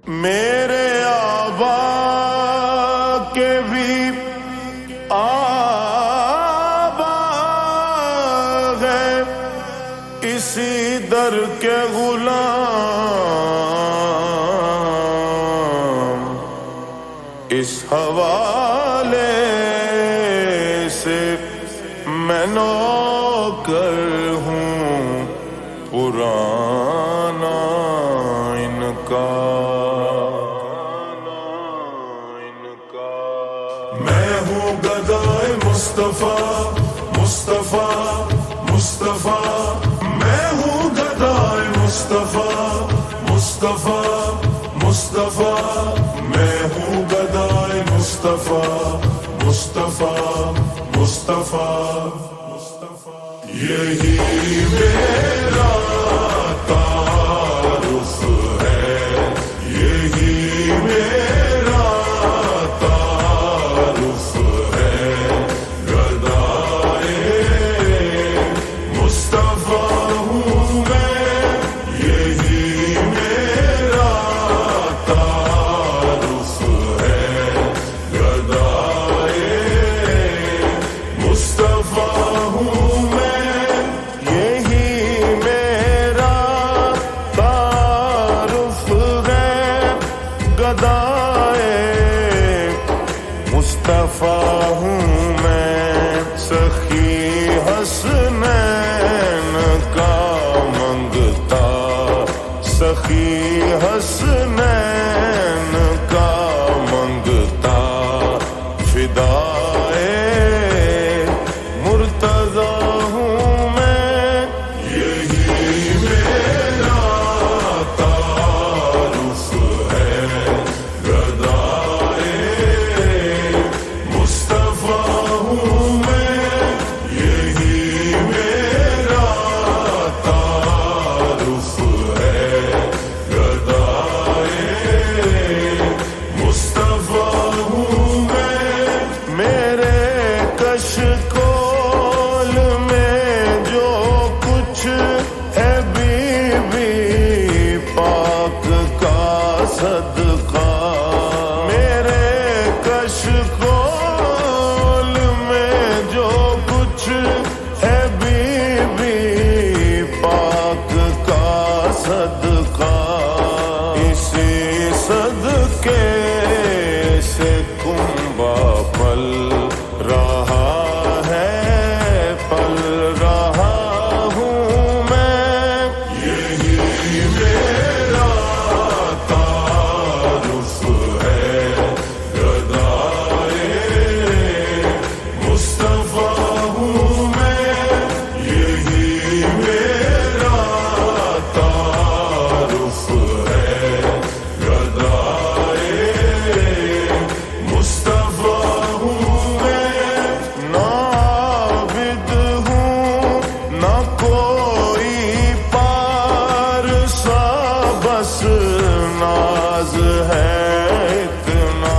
میرے آبا کے بھی آبا ہے، اسی در کے غلام، اس حوالے سے میں نوکر ہوں پرانا ان کا۔ میں ہوں گدائے مصطفیٰ مصطفیٰ مصطفیٰ، میں ہوں گدائے مصطفیٰ مصطفیٰ مصطفیٰ، میں ہوں گدائے مصطفیٰ مصطفیٰ مصطفیٰ، یہی میرا تعارف ہے، یہی میرا تعارف ہے، گدائے مصطفیٰ ہوں میں، یہی میرا تعارف ہے، گدائے مصطفیٰ ہوں میں، یہی میرا تعارف ہے، گدائے مصطفیٰ ہوں میں، سخی حسنین کا منگتا، سخی حسنین کا منگتا، فدائے مرتضیٰ ہوں میں، یہی میرا تعارف ہے، گدائے مصطفیٰ ہوں میں، یہی میرا تعارف ہے، گدائے مصطفیٰ ہوں میں، میرے کشکول میں جو کچھ ہے بی بی پاک کا صدقہ، میرے کشکول میں جو کچھ ہے بی بی پاک کا صدقہ، اسی صدقے سے کنبہ پل رہا ہے، پل رہا ہوں میں، یہی میرا تعارف ہے، گدائے مصطفیٰ ہوں میں، یہی میرا تعارف ہے، گدائے مصطفیٰ ہوں میں، نہ عابد ہوں نہ کوئی پارسا، بس ناز ہے اتنا،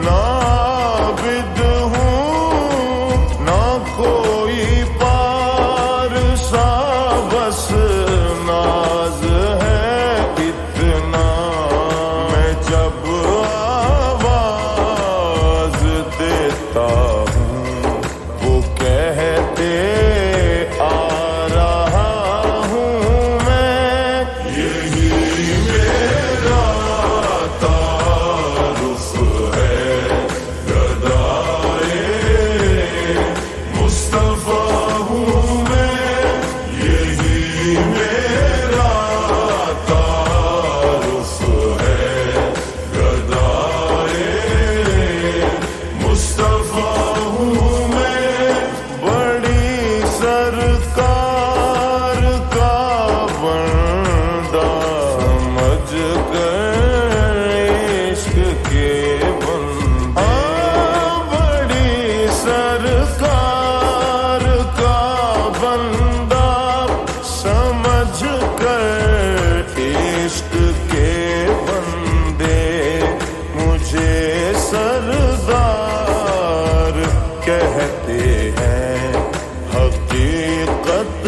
نہ عابد ہوں نہ کوئی پارسا، بس ناز ہے اتنا، میں جب آواز دیتا ہوں وہ کہتے آ رہا ہوں میں، یہی میرا تعارف ہے، گدائے مصطفیٰ ہوں میں، یہی سمجھ کر عشق کے بندے مجھے سردار کہتے ہیں، حقیقت